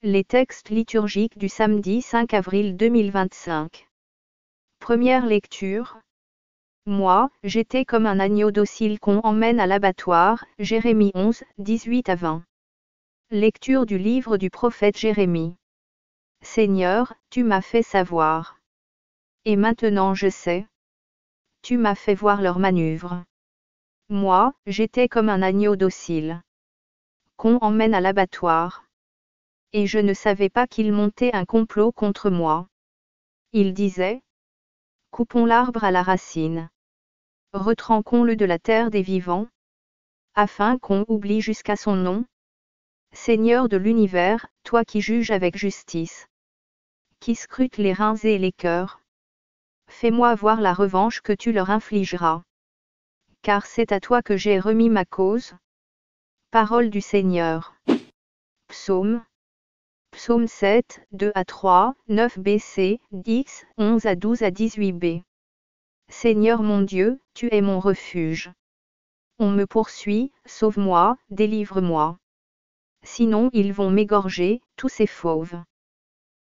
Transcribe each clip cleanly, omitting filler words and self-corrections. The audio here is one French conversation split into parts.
Les textes liturgiques du samedi 5 avril 2025. Première lecture. Moi, j'étais comme un agneau docile qu'on emmène à l'abattoir, Jérémie 11, 18 à 20. Lecture du livre du prophète Jérémie. Seigneur, tu m'as fait savoir. Et maintenant je sais. Tu m'as fait voir leurs manœuvres. Moi, j'étais comme un agneau docile qu'on emmène à l'abattoir. Et je ne savais pas qu'ils montaient un complot contre moi. Ils disaient: coupons l'arbre à la racine. Retranquons-le de la terre des vivants, afin qu'on oublie jusqu'à son nom. Seigneur de l'univers, toi qui juges avec justice, qui scrutes les reins et les cœurs, fais-moi voir la revanche que tu leur infligeras. Car c'est à toi que j'ai remis ma cause. Parole du Seigneur. Psaume 7, 2 à 3, 9 BC, 10, 11 à 12 à 18 B. Seigneur mon Dieu, tu es mon refuge. On me poursuit, sauve-moi, délivre-moi. Sinon ils vont m'égorger, tous ces fauves.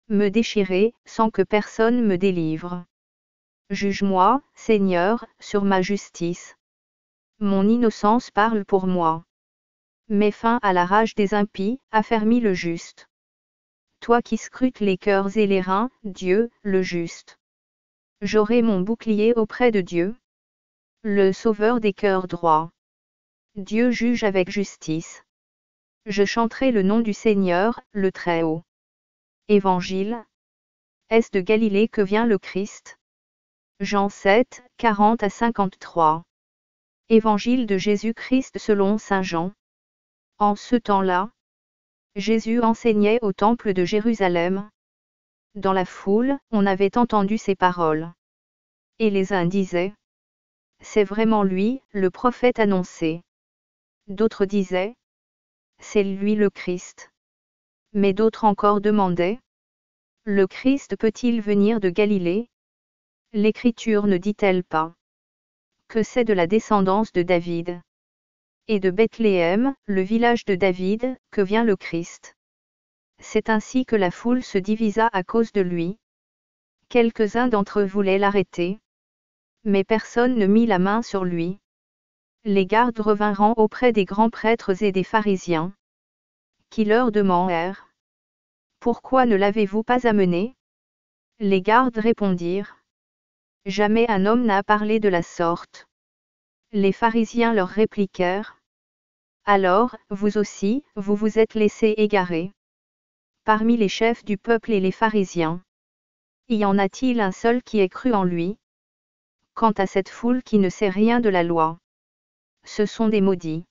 Me déchirer, sans que personne me délivre. Juge-moi, Seigneur, sur ma justice. Mon innocence parle pour moi. Mets fin à la rage des impies, affermis le juste. Toi qui scrutes les cœurs et les reins, Dieu, le juste. J'aurai mon bouclier auprès de Dieu, le sauveur des cœurs droits. Dieu juge avec justice. Je chanterai le nom du Seigneur, le Très-Haut. Évangile. Est-ce de Galilée que vient le Christ? Jean 7, 40 à 53. Évangile de Jésus-Christ selon saint Jean. En ce temps-là, Jésus enseignait au temple de Jérusalem. Dans la foule, on avait entendu ces paroles. Et les uns disaient: c'est vraiment lui, le prophète annoncé. D'autres disaient: c'est lui le Christ. Mais d'autres encore demandaient: le Christ peut-il venir de Galilée? L'Écriture ne dit-elle pas que c'est de la descendance de David et de Bethléem, le village de David, que vient le Christ? C'est ainsi que la foule se divisa à cause de lui. Quelques-uns d'entre eux voulaient l'arrêter, mais personne ne mit la main sur lui. Les gardes revinrent auprès des grands prêtres et des pharisiens, qui leur demandèrent: pourquoi ne l'avez-vous pas amené? Les gardes répondirent: jamais un homme n'a parlé de la sorte. Les pharisiens leur répliquèrent: alors, vous aussi, vous vous êtes laissés égarer. Parmi les chefs du peuple et les pharisiens, y en a-t-il un seul qui ait cru en lui? Quant à cette foule qui ne sait rien de la loi, ce sont des maudits.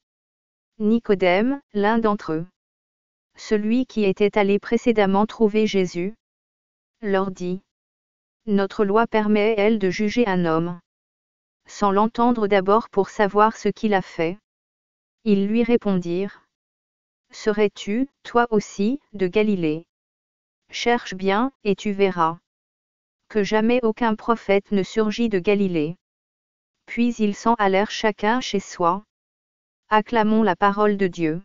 Nicodème, l'un d'entre eux, celui qui était allé précédemment trouver Jésus, leur dit: notre loi permet, elle, de juger un homme, sans l'entendre d'abord pour savoir ce qu'il a fait. Ils lui répondirent: serais-tu, toi aussi, de Galilée? Cherche bien, et tu verras que jamais aucun prophète ne surgit de Galilée. Puis ils s'en allèrent chacun chez soi. Acclamons la parole de Dieu.